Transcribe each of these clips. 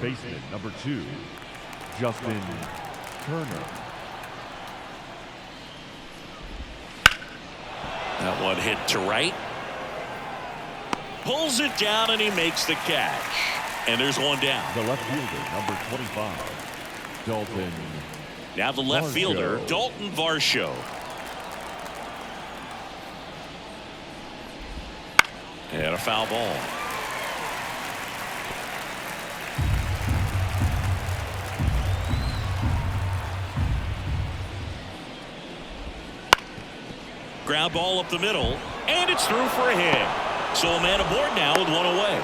baseman, number 2, Justin Turner. That one hit to right. Pulls it down and he makes the catch. And there's one down. The left fielder, number 25, Dalton. Now the left fielder, Dalton Varsho. And a foul ball. Ground ball up the middle, and it's through for a hit. So a man aboard now with one away.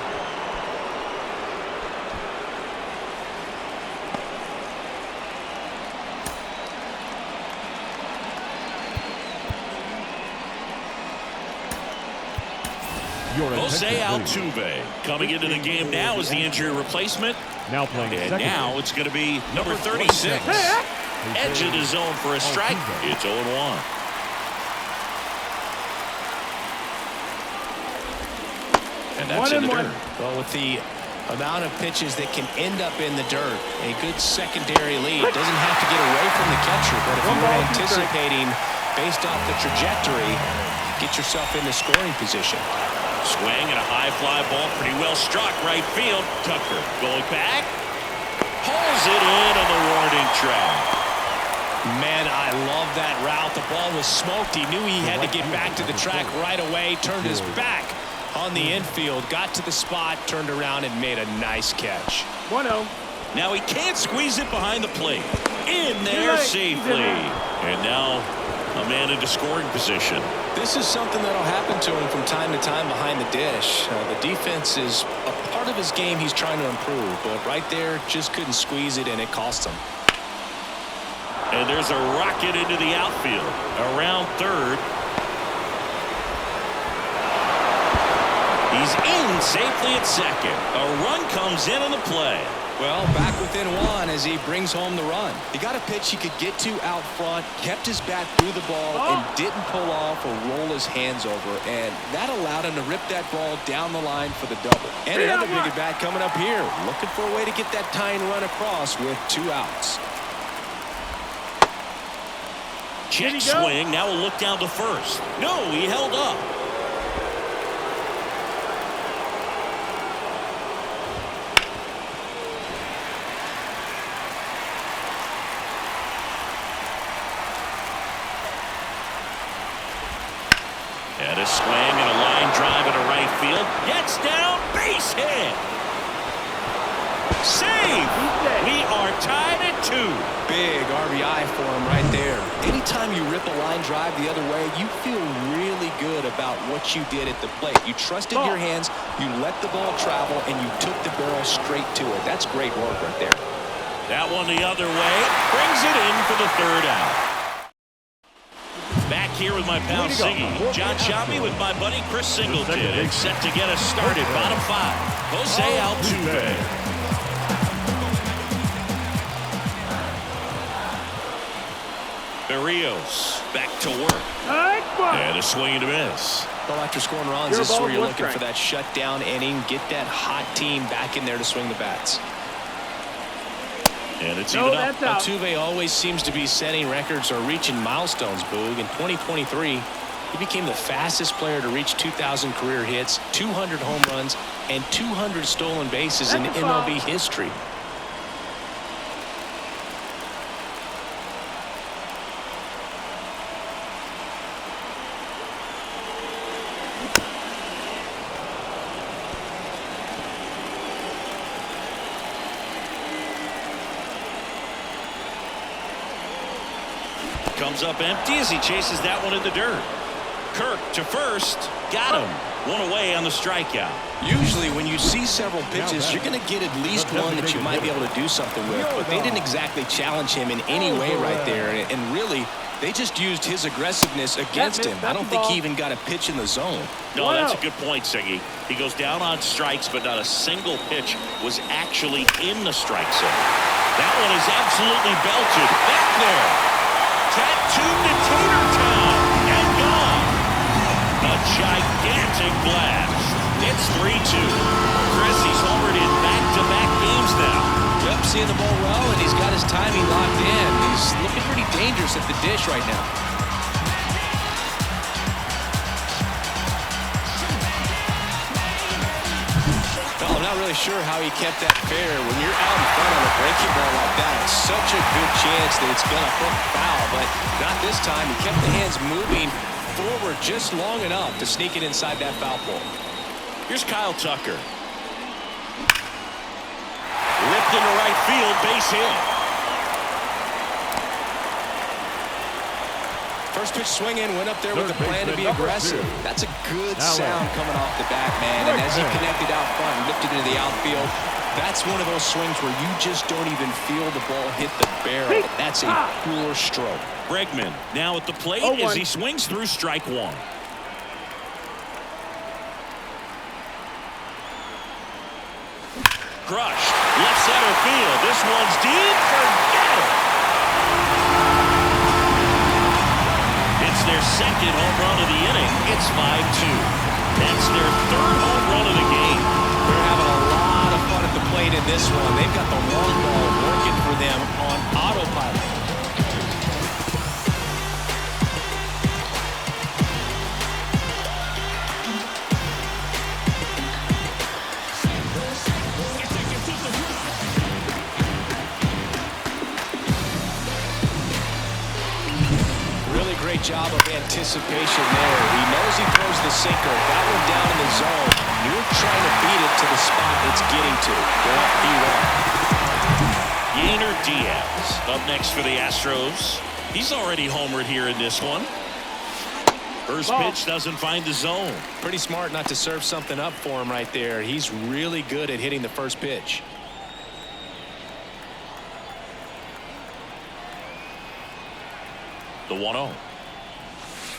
Jose Altuve coming into the game now as the injury replacement. Now playing and second. Now it's going to be number 36. Edge of the zone for a strike. It's 0-1. And that's in the dirt. Well, with the amount of pitches that can end up in the dirt, a good secondary lead doesn't have to get away from the catcher. But if you were anticipating based off the trajectory, get yourself into scoring position. Swing and a high fly ball, pretty well struck right field. Tucker going back, pulls it in on the warning track. Man, I love that route. The ball was smoked. He knew he had to get back to the track right away. Turned his back on the infield, got to the spot, turned around and made a nice catch. 1-0. Now he can't squeeze it behind the plate. In there safely. And now a man into scoring position. This is something that'll happen to him from time to time behind the dish. The defense is a part of his game he's trying to improve, but right there just couldn't squeeze it and it cost him. And there's a rocket into the outfield around third. He's in safely at second. A run comes in on the play. Well, back within one as he brings home the run. He got a pitch he could get to out front, kept his bat through the ball, and didn't pull off or roll his hands over. And that allowed him to rip that ball down the line for the double. And another big at bat coming up here. Looking for a way to get that tying run across with 2 outs. Check swing. Now a look down to first. No, he held up. And a swing and a line drive into right field. Gets down, base hit. Save. We are tied at 2. Big RBI for him right there. Anytime you rip a line drive the other way, you feel really good about what you did at the plate. You trusted your hands, you let the ball travel, and you took the barrel straight to it. That's great work right there. That one the other way. Brings it in for the 3rd out. Back here with my pal Siggy. John Shammy with my buddy Chris Singleton. And set to get us started. Bottom 5. Jose Altuve. Berrios back to work. And a swing and a miss. Well, after scoring runs, this is where you're looking for that shutdown inning. Get that hot team back in there to swing the bats. And it's even up. Altuve always seems to be setting records or reaching milestones, Boog. In 2023, he became the fastest player to reach 2,000 career hits, 200 home runs, and 200 stolen bases in MLB history. Comes up empty as he chases that one in the dirt. Kirk to first. Got him. One away on the strikeout. Usually when you see several pitches, you're going to get at least one that you might be able to do something with. But they didn't exactly challenge him in any way right there. And really, they just used his aggressiveness against him. I don't think he even got a pitch in the zone. No, that's a good point, Siggy. He goes down on strikes, but not a single pitch was actually in the strike zone. That one is absolutely belted. Back there. Tattooed to Tater Town and gone. A gigantic blast. It's 3-2. Chris, he's homered in back-to-back games now. seeing the ball well, and he's got his timing locked in. He's looking pretty dangerous at the dish right now. Well, I'm not really sure how he kept that fair. When you're out in front on a breaking ball like that, it's such a good chance that it's going to hook foul, but not this time. He kept the hands moving forward just long enough to sneak it inside that foul pole. Here's Kyle Tucker. Ripped into right field, base hit. First pitch swing in, went up there with a plan to be aggressive. That's a good sound coming off the bat, man. And as he connected out front and lifted into the outfield, that's one of those swings where you just don't even feel the ball hit the barrel. That's a pure stroke. Bregman now at the plate as he swings through strike one. Crushed. Left center field. This one's deep. Forget it. It's their second home run of the inning. It's 5-2. That's their third home run of the game. They're having a lot of fun at the plate in this one. They've got the long ball working for them on autopilot. Great job of anticipation there. He knows he throws the sinker. That one down in the zone. You're trying to beat it to the spot it's getting to. They're up 1. Yainer Diaz up next for the Astros. He's already homered here in this one. First pitch doesn't find the zone. Pretty smart not to serve something up for him right there. He's really good at hitting the first pitch. The 1-0.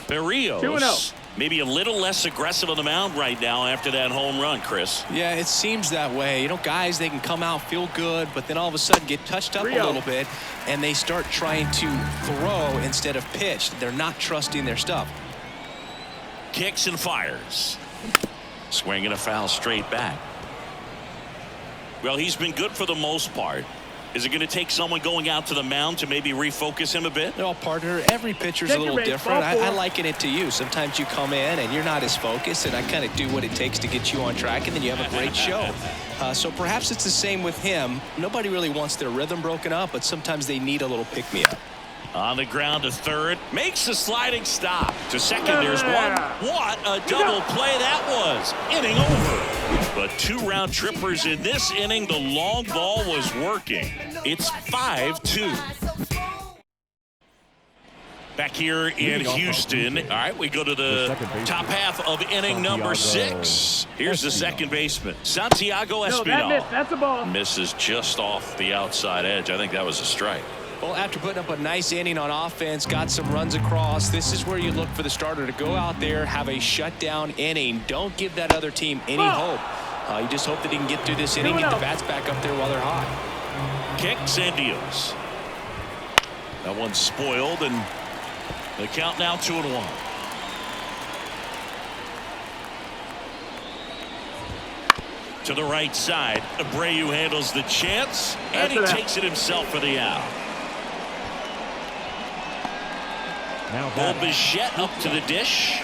Berrios maybe a little less aggressive on the mound right now after that home run, Chris. Yeah, it seems that way. You know, guys, they can come out, feel good, but then all of a sudden get touched up a little bit, and they start trying to throw instead of pitch. They're not trusting their stuff. Kicks and fires. Swinging a foul straight back. Well, he's been good for the most part. Is it going to take someone going out to the mound to maybe refocus him a bit? Well, partner, every pitcher's a little different. I liken it to you. Sometimes you come in and you're not as focused, and I kind of do what it takes to get you on track, and then you have a great show. So perhaps it's the same with him. Nobody really wants their rhythm broken up, but sometimes they need a little pick-me-up. On the ground to third. Makes a sliding stop. To second, there's one. What a double play that was. Inning over. But 2 round trippers in this inning. The long ball was working. It's 5-2. Back here in Houston. All right, we go to the top half of inning number 6. Here's the second baseman, Santiago Espinal. That's a ball. Misses just off the outside edge. I think that was a strike. Well, after putting up a nice inning on offense, got some runs across, this is where you look for the starter to go out there, have a shutdown inning. Don't give that other team any hope. You just hope that he can get through this inning, get the bats back up there while they're hot. Kicks and deals. That one's spoiled, and the count now 2-1. To the right side, Abreu handles the chance, and he takes it himself for the out. Now Bo Bichette up to the dish.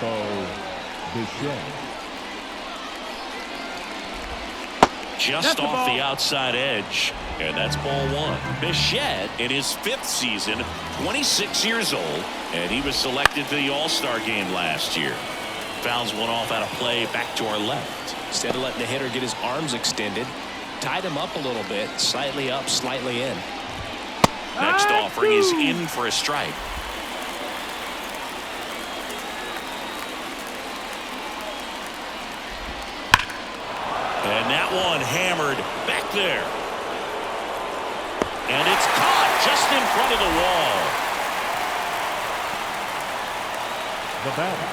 Just off the outside edge, and that's ball 1. Bichette in his 5th season, 26 years old, and he was selected for the All-Star game last year. Fouls one off out of play back to our left. Instead of letting the hitter get his arms extended, tied him up a little bit, slightly up, slightly in. Next offering is in for a strike. And that one hammered back there. And it's caught just in front of the wall. The batter.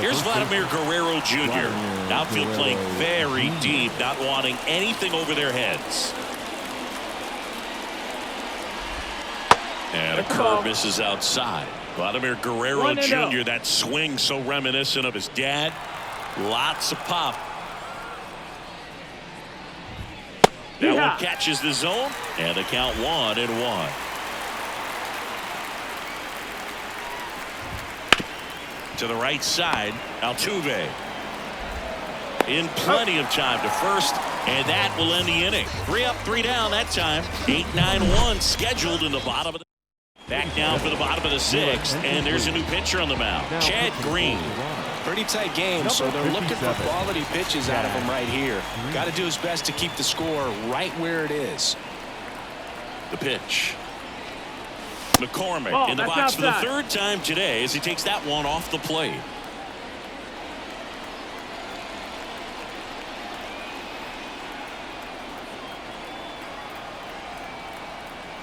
Here's Vladimir Guerrero Jr. Outfield playing very deep, not wanting anything over their heads. And a curve misses outside. Vladimir Guerrero Jr., that swing so reminiscent of his dad. Lots of pop. That one catches the zone, and the count 1-1. To the right side, Altuve. In plenty of time to first, and that will end the inning. 3 up, 3 down that time. 8-9-1 scheduled in the bottom of the. Back now for the bottom of the 6th, and there's a new pitcher on the mound, Chad Green. Pretty tight game, so they're looking for quality pitches out of him right here. Got to do his best to keep the score right where it is. The pitch. McCormick in the box for the 3rd time today as he takes that one off the plate.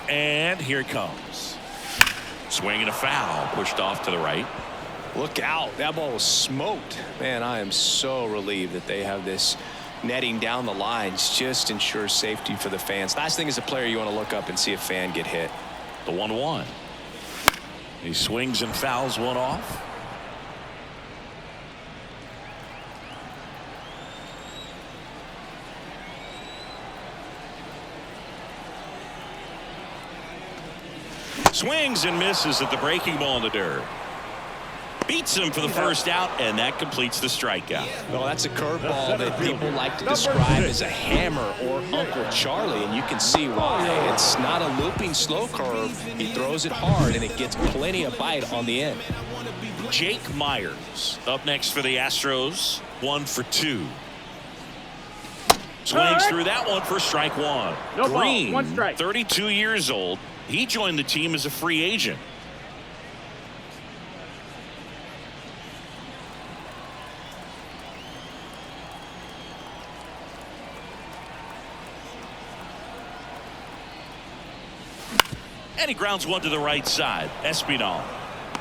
And here it comes. Swing and a foul, pushed off to the right. Look out, that ball was smoked. Man, I am so relieved that they have this netting down the lines. Just ensures safety for the fans. Last thing as a player, you want to look up and see a fan get hit. The 1-1. He swings and fouls one off. Swings and misses at the breaking ball in the dirt. Beats him for the first out, and that completes the strikeout. Well, that's a curveball that people like to describe as a hammer or Uncle Charlie, and you can see why. It's not a looping slow curve. He throws it hard, and it gets plenty of bite on the end. Jake Myers up next for the Astros. 1 for 2. Swings through that one for strike 1. Green, 32 years old. He joined the team as a free agent. And he grounds one to the right side. Espinal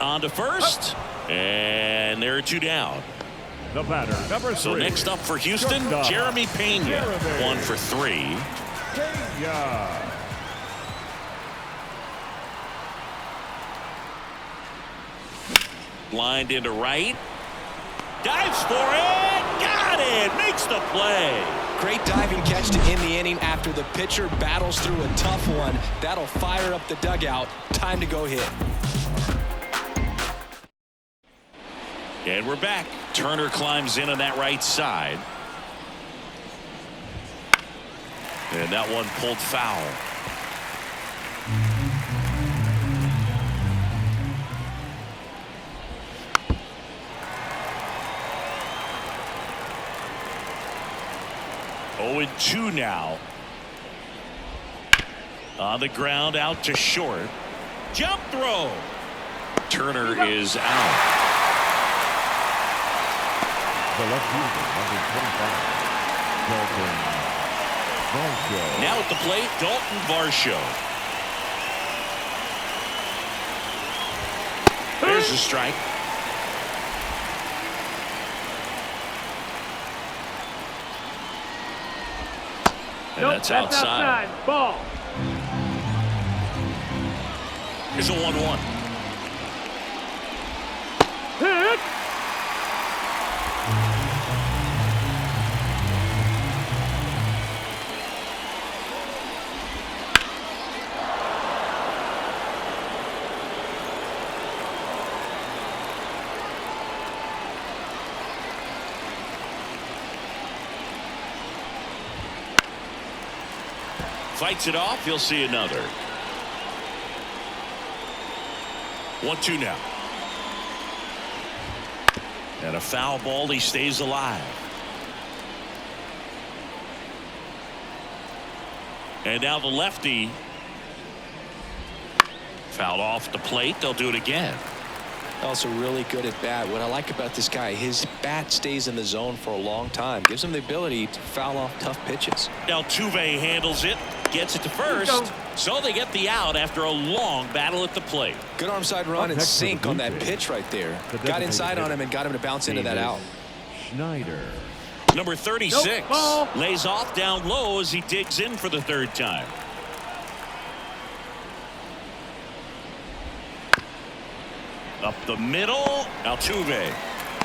on to first. And there are 2 down. The batter, number 3. So next up for Houston, Jeremy Pena. 1 for 3. Pena. Lined into right. Dives for it. Got it. Makes the play. Great diving catch to end the inning after the pitcher battles through a tough one. That'll fire up the dugout. Time to go hit. And we're back. Turner climbs in on that right side. And that one pulled foul. Oh, and 2 now. On the ground, out to short. Jump throw. Turner is out. The left fielder, number 25, Dalton Varsho. Now at the plate, Dalton Varsho. There's a strike. And that's outside. Ball. Here's a 1-1. Hit. Fights it off. You'll see another. 1-2 now. And a foul ball. He stays alive. And now the lefty. Fouled off the plate. They'll do it again. Also really good at bat. What I like about this guy, his bat stays in the zone for a long time. Gives him the ability to foul off tough pitches. Altuve handles it. Gets it to first. So they get the out after a long battle at the plate. Good arm side run and sink on that pitch right there. Got inside on him and got him to bounce into that out. Schneider. Number 36 lays off down low as he digs in for the 3rd time. Up the middle. Altuve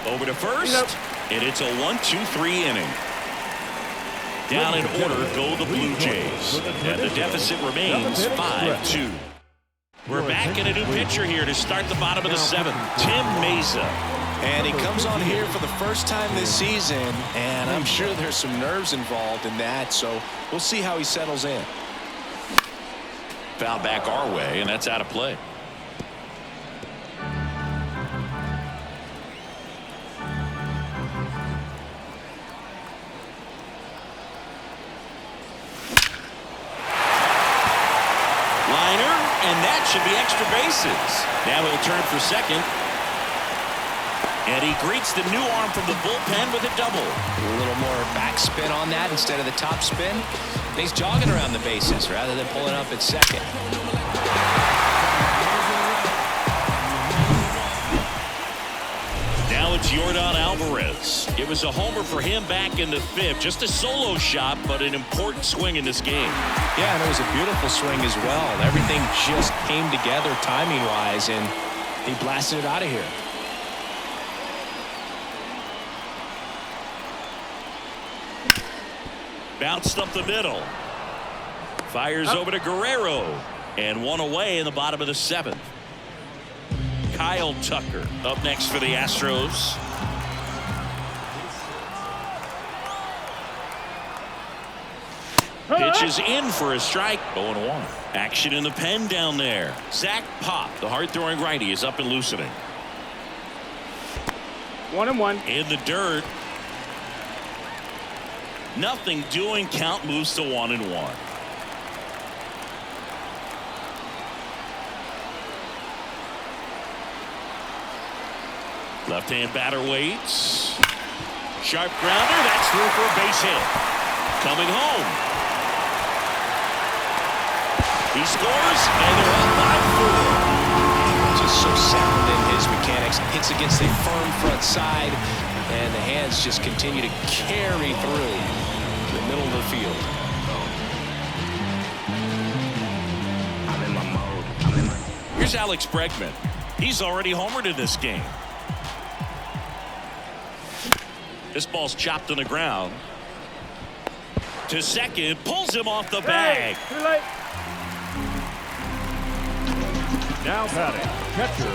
over to first. And it's a 1-2-3 inning. Down in order go the Blue Jays. And the deficit remains 5-2. We're back in a new pitcher here to start the bottom of the seventh. Tim Mesa. And he comes on here for the first time this season, and I'm sure there's some nerves involved in that, so we'll see how he settles in. Foul back our way, and that's out of play. Liner, and that should be extra bases. Now he'll turn for second. And he greets the new arm from the bullpen with a double. A little more backspin on that instead of the top spin. And he's jogging around the bases rather than pulling up at second. Now it's Yordan Alvarez. It was a homer for him back in the fifth. Just a solo shot, but an important swing in this game. Yeah, and it was a beautiful swing as well. Everything just came together timing-wise, and he blasted it out of here. Bounced up the middle. Fires over to Guerrero. And one away in the bottom of the seventh. Kyle Tucker up next for the Astros. Pitch is in for a strike. 0-1. Action in the pen down there. Zach Pop, the hard-throwing righty, is up and loosening. 1-1. In the dirt. Nothing doing. Count moves to 1-1. Left-hand batter waits. Sharp grounder. That's through for a base hit. Coming home. He scores, and they're up by 4. Just so sound in his mechanics. Hits against a firm front side, and the hands just continue to carry through the middle of the field. Here's Alex Bregman. He's already homered in this game. This ball's chopped on the ground. To second, pulls him off the bag. Too late. Now batting, catcher,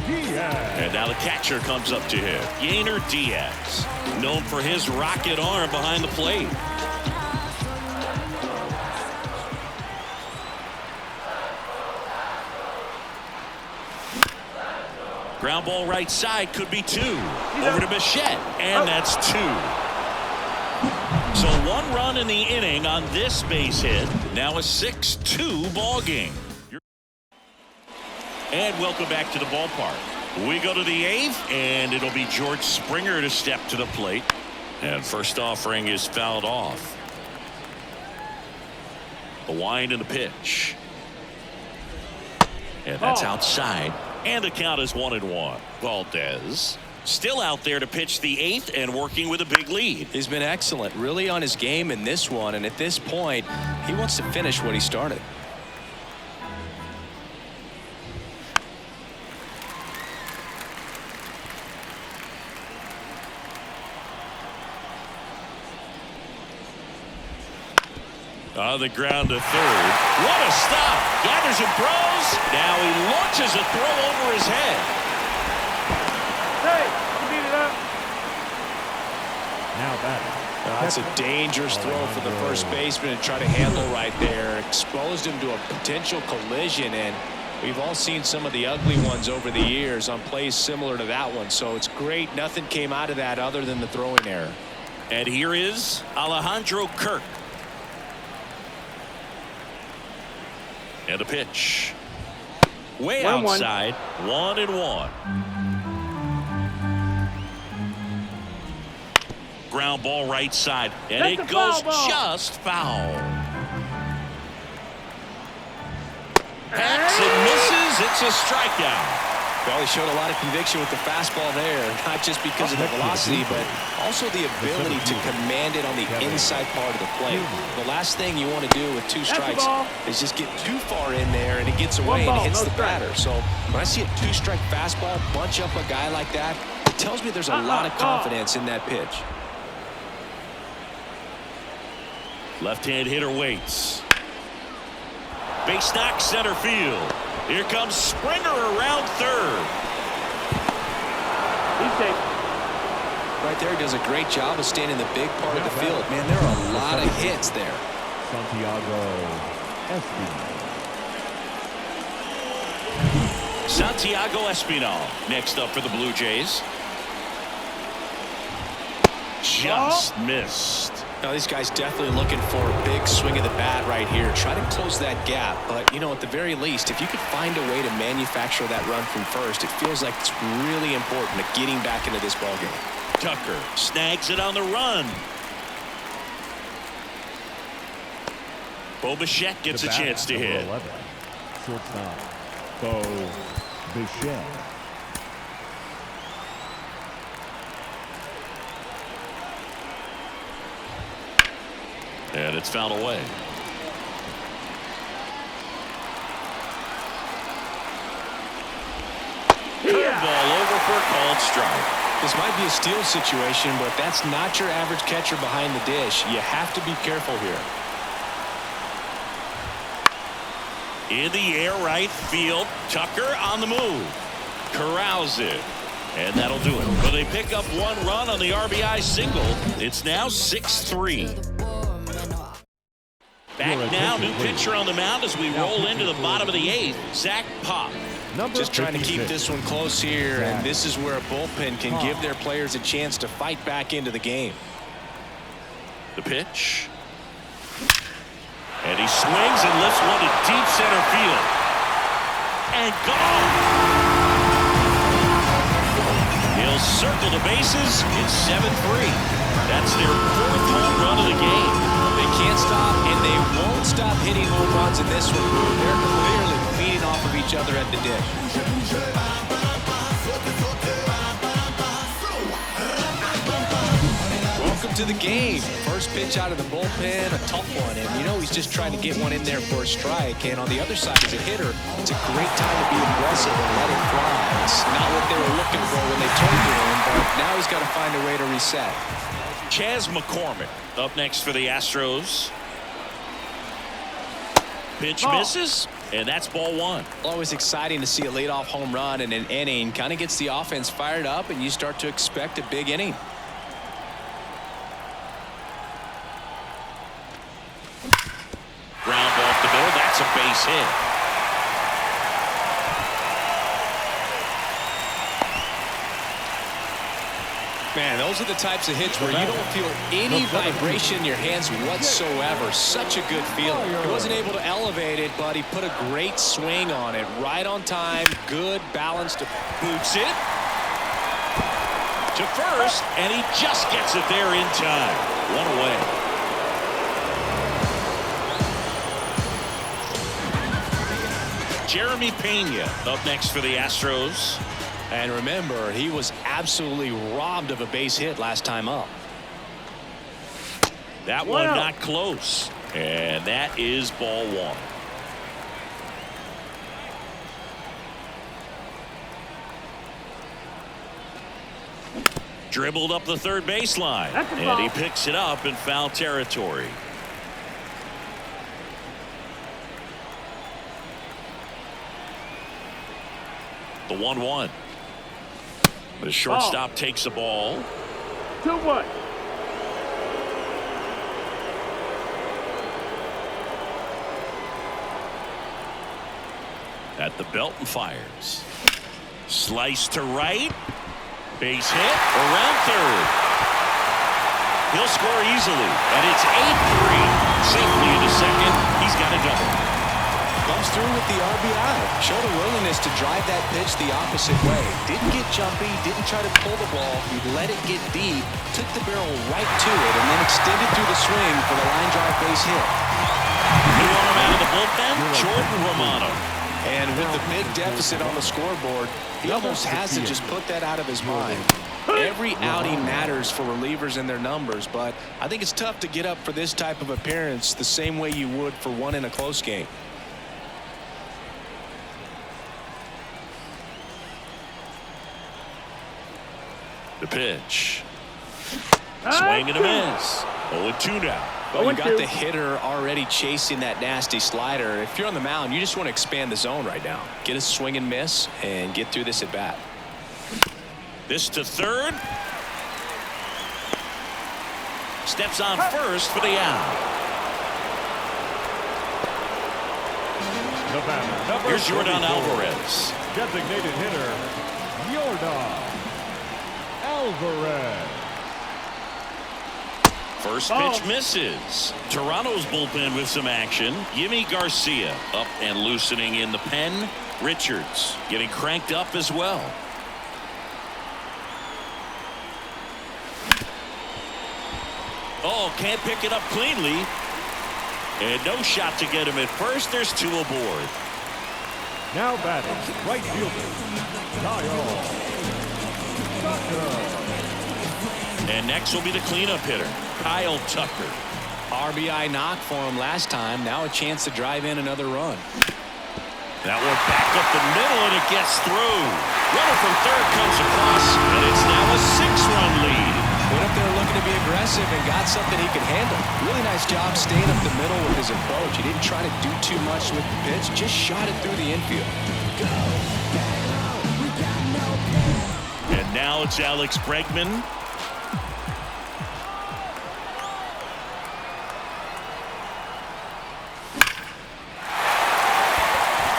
Diaz. And now the catcher comes up to him. Yainer Diaz, known for his rocket arm behind the plate. Ground ball right side, could be 2. Over to Bichette, and that's 2. So 1 run in the inning on this base hit. Now a 6-2 ball game. And welcome back to the ballpark. We go to the 8th, and it'll be George Springer to step to the plate. And first offering is fouled off. The wind and the pitch. And that's outside. And the count is 1-1. Valdez still out there to pitch the 8th and working with a big lead. He's been excellent, really on his game in this one, and at this point, he wants to finish what he started. On the ground to third. What a stop. Gathers and throws. Now he launches a throw over his head. Hey, you beat it up. Now batting. That's a dangerous throw for the first baseman to try to handle right there. Exposed him to a potential collision, and we've all seen some of the ugly ones over the years on plays similar to that one. So it's great nothing came out of that other than the throwing error. And here is Alejandro Kirk. And the pitch. Way 1-1. outside. 1-1. Ground ball right side. And That's it a goes foul ball. just foul. Hacks and misses. It's a strikeout. Well, he showed a lot of conviction with the fastball there, not just because of the velocity, but also the ability to command it on the inside part of the plate. The last thing you want to do with 2 strikes is just get too far in there and it gets away and hits the batter. So when I see a 2-strike fastball bunch up a guy like that, it tells me there's a lot of confidence in that pitch. Left-hand hitter waits. Base knock center field. Here comes Springer around third. He's safe. Right there, does a great job of staying in the big part of the field. Man, there are a lot of hits there. Santiago Espinal next up for the Blue Jays. Just missed. Now, these guys definitely looking for a big swing of the bat right here. Try to close that gap. But, you know, at the very least, if you could find a way to manufacture that run from first, it feels like it's really important to getting back into this ballgame. Tucker snags it on the run. Bo Bichette gets a chance to hit. 11. Shortstop, Bo Bichette. And it's fouled away. Curveball over for a called strike. This might be a steal situation, but that's not your average catcher behind the dish. You have to be careful here. In the air right field. Tucker on the move. Corrals it. And that'll do it. But they pick up one run on the RBI single. It's now 6-3. Back now, new pitcher on the mound as we roll into the bottom of the 8th. Zach Pop. Just trying to keep this one close here, and this is where a bullpen can give their players a chance to fight back into the game. The pitch. And he swings and lifts one to deep center field. And gone. He'll circle the bases. It's 7-3. That's their 4th home run of the game. They can't stop, and they won't stop hitting home runs in this one. They're clearly feeding off of each other at the dish. Welcome to the game. First pitch out of the bullpen, a tough one. And, you know, he's just trying to get one in there for a strike. And on the other side, as a hitter, it's a great time to be aggressive and let it fly. It's not what they were looking for when they turned to him, but now he's got to find a way to reset. Chas McCormick up next for the Astros. Pitch misses, and that's ball 1. Always exciting to see a leadoff home run in an inning. Kind of gets the offense fired up, and you start to expect a big inning. Ground ball off the middle. That's a base hit. Man, those are the types of hits where you don't feel any vibration in your hands whatsoever. Such a good feeling. He wasn't able to elevate it, but he put a great swing on it. Right on time. Good, balanced. Boots it to first, and he just gets it there in time. One away. Jeremy Pena up next for the Astros. And remember, he was absolutely robbed of a base hit last time up. That one not close. And that is ball 1. Dribbled up the third baseline. And he picks it up in foul territory. The 1-1. The shortstop takes the ball. 2-1. At the belt and fires. Slice to right. Base hit around third. He'll score easily, and it's 8-3. Safely into second. He's got a double. Comes through with the RBI. Showed a willingness to drive that pitch the opposite way. Didn't get jumpy, didn't try to pull the ball. He let it get deep, took the barrel right to it, and then extended through the swing for the line drive base hit. New arm out of the bullpen, Jordan Romano. And with the big deficit on the scoreboard, he almost has to just put that out of his mind. Every outing matters for relievers and their numbers, but I think it's tough to get up for this type of appearance the same way you would for one in a close game. The pitch. Swing and a miss. 0-2 now. Well, you got the hitter already chasing that nasty slider. If you're on the mound, you just want to expand the zone right now. Get a swing and miss and get through this at bat. This to third. Steps on first for the out. The batter, number Here's Jordan 24. Alvarez. Designated hitter, Jordan Alvarez. First pitch misses. Toronto's bullpen with some action. Yimi Garcia up and loosening in the pen. Richards getting cranked up as well. Oh, can't pick it up cleanly. And no shot to get him at first. There's two aboard. Now batting, right fielder, Kyle Tucker. And next will be the cleanup hitter, Kyle Tucker. RBI knock for him last time. Now a chance to drive in another run. That one back up the middle, and it gets through. Runner from third comes across, and it's now a 6-run lead. Went up there looking to be aggressive and got something he could handle. Really nice job staying up the middle with his approach. He didn't try to do too much with the pitch, just shot it through the infield. And now it's Alex Bregman.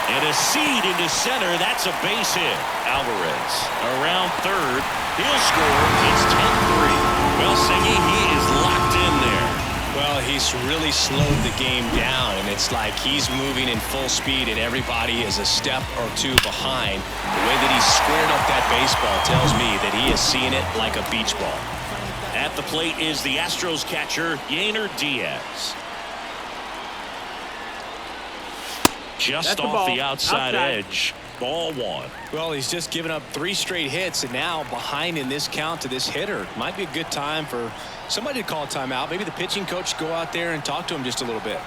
And a seed into center. That's a base hit. Alvarez around third. He'll score. It's 10-3. Well, Siggy, he is locked in there. Well, he's really slowed the game down, and it's like he's moving in full speed, and everybody is a step or two behind. The way that he's squared up that baseball tells me that he is seeing it like a beach ball. At the plate is the Astros catcher, Yainer Diaz. Just off the outside edge. Ball one. Well, he's just given up 3 straight hits, and now behind in this count to this hitter. Might be a good time for somebody to call a timeout. Maybe the pitching coach go out there and talk to him just a little bit.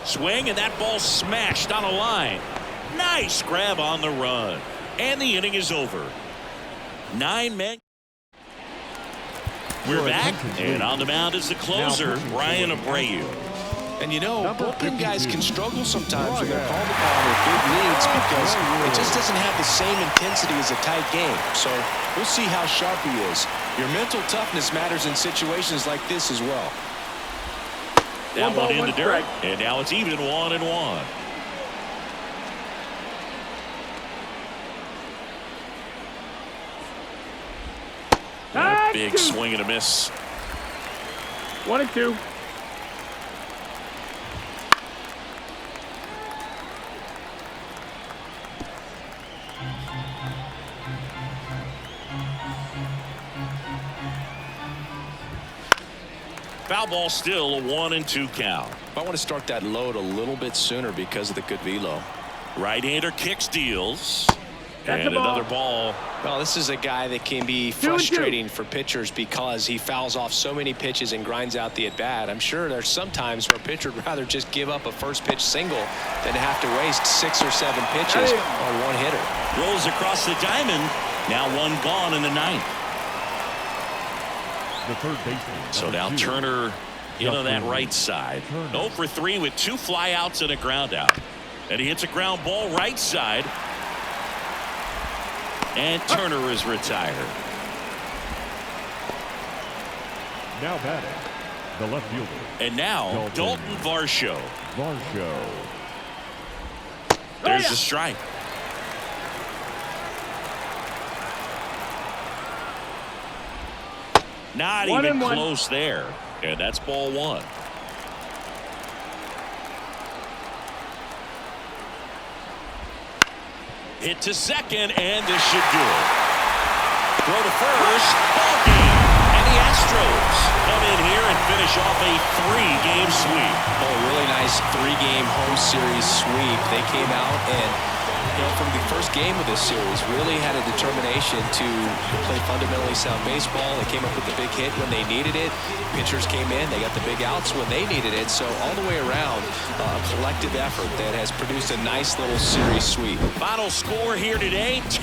Swing, and that ball smashed on a line. Nice grab on the run. And the inning is over. 9 men. We're back, and on the mound is the closer, Ryan Abreu. And you know, bullpen guys can struggle sometimes when they're called upon with big leads because it just doesn't have the same intensity as a tight game. So we'll see how sharp he is. Your mental toughness matters in situations like this as well. That one in the dirt, and now it's even 1-1. A big swing and a miss. 1-2. Foul ball, still a 1-2 count. I want to start that load a little bit sooner because of the good velo. Right-hander kicks, deals. And another ball. Well, this is a guy that can be frustrating for pitchers because he fouls off so many pitches and grinds out the at-bat. I'm sure there's some times where a pitcher would rather just give up a first pitch single than to have to waste 6 or 7 pitches on one hitter. Rolls across the diamond. Now one gone in the 9th. The third baseman. So now Turner into that right side. 0 for 3 with 2 flyouts and a ground out. And he hits a ground ball right side. And Turner is retired. Now batting, the left fielder. And now Dalton Varsho. Varsho. There's a strike. Not even close there. And that's ball 1. Hit to second, and this should do it. Throw to first. Ball game. And the Astros come in here and finish off a 3-game sweep. Oh, really nice 3-game home series sweep. They came out and, from the first game of this series, really had a determination to play fundamentally sound baseball. They came up with the big hit when they needed it. Pitchers came in. They got the big outs when they needed it. So all the way around, a collective effort that has produced a nice little series sweep. Final score here today, 10